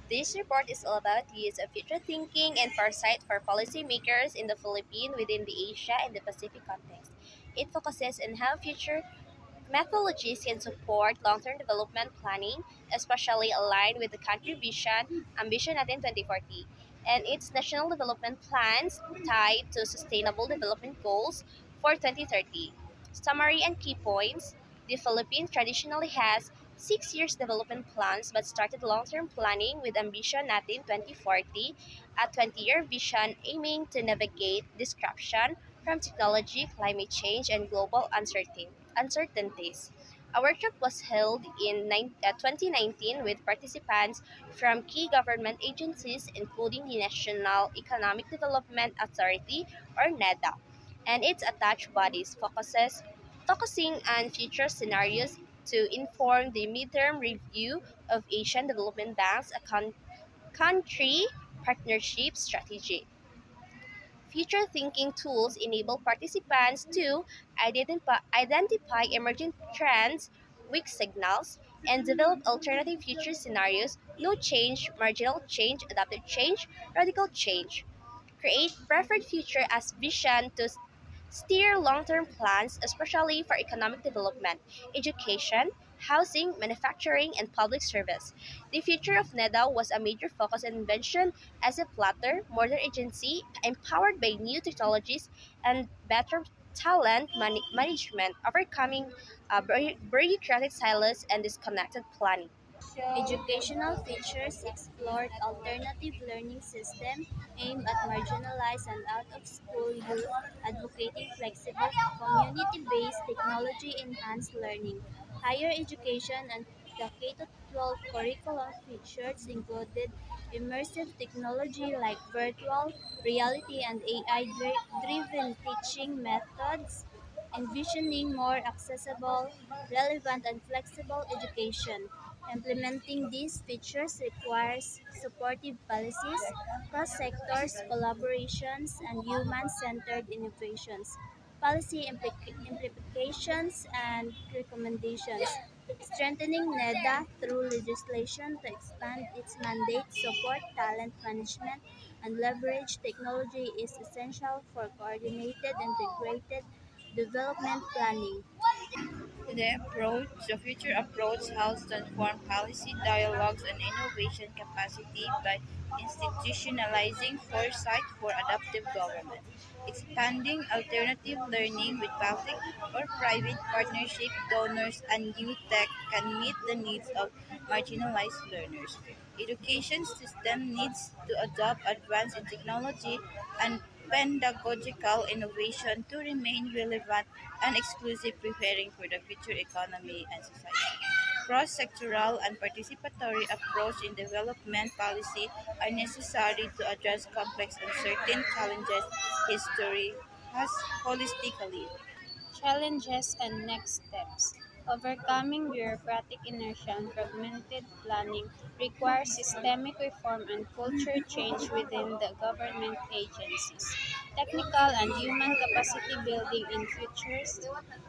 This report is all about the use of future thinking and foresight for policymakers in the Philippines within the Asia and the Pacific context. It focuses on how future methodologies can support long-term development planning, especially aligned with the country vision, Ambition Natin 2040, and its national development plans tied to Sustainable Development Goals for 2030. Summary and key points. The Philippines traditionally has 6 years development plans but started long-term planning with Ambition Natin 2040, a 20-year vision aiming to navigate disruption from technology, climate change, and global uncertainties. A workshop was held in 2019 with participants from key government agencies, including the National Economic Development Authority, or NEDA, and its attached bodies, focusing on future scenarios to inform the midterm review of Asian Development Bank's country partnership strategy. Future thinking tools enable participants to identify emerging trends, weak signals, and develop alternative future scenarios: no change, marginal change, adaptive change, radical change. Create preferred future as vision to steer long-term plans, especially for economic development, education, housing, manufacturing, and public service. The future of NEDA was a major focus and invention as a flatter, modern agency empowered by new technologies and better talent management, overcoming bureaucratic silos and disconnected planning. Educational features explored alternative learning system aimed at marginalized and out-of-school youth, advocating flexible, community-based, technology-enhanced learning. Higher education and the K-12 curriculum features included immersive technology like virtual reality and AI-driven teaching methods, envisioning more accessible, relevant, and flexible education. Implementing these features requires supportive policies, cross-sectors collaborations, and human-centered innovations. Policy implications and recommendations. Strengthening NEDA through legislation to expand its mandate, support talent management, and leverage technology is essential for coordinated, integrated development planning. The future approach helps transform policy dialogues and innovation capacity by institutionalizing foresight for adaptive government, expanding alternative learning with public or private partnership donors and youth tech can meet the needs of marginalized learners. Education system needs to adopt advances in technology and pedagogical innovation to remain relevant and exclusive, preparing for the future economy and society. Cross-sectoral and participatory approach in development policy are necessary to address complex and certain challenges history has holistically. Challenges and next steps. Overcoming bureaucratic inertia and fragmented planning requires systemic reform and culture change within the government agencies. Technical and human capacity building in futures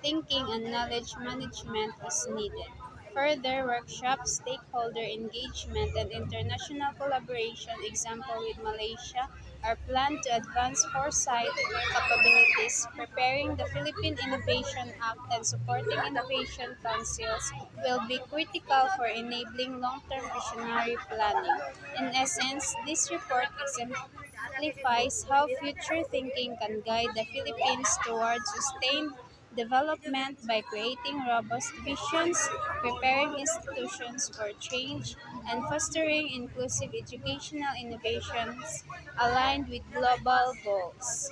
thinking and knowledge management is needed. Further workshops, stakeholder engagement, and international collaboration, example with Malaysia, are planned to advance foresight capabilities. Preparing the Philippine Innovation Act and supporting innovation councils will be critical for enabling long-term visionary planning. In essence, this report exemplifies how future thinking can guide the Philippines towards sustained development by creating robust visions, preparing institutions for change, and fostering inclusive educational innovations aligned with global goals.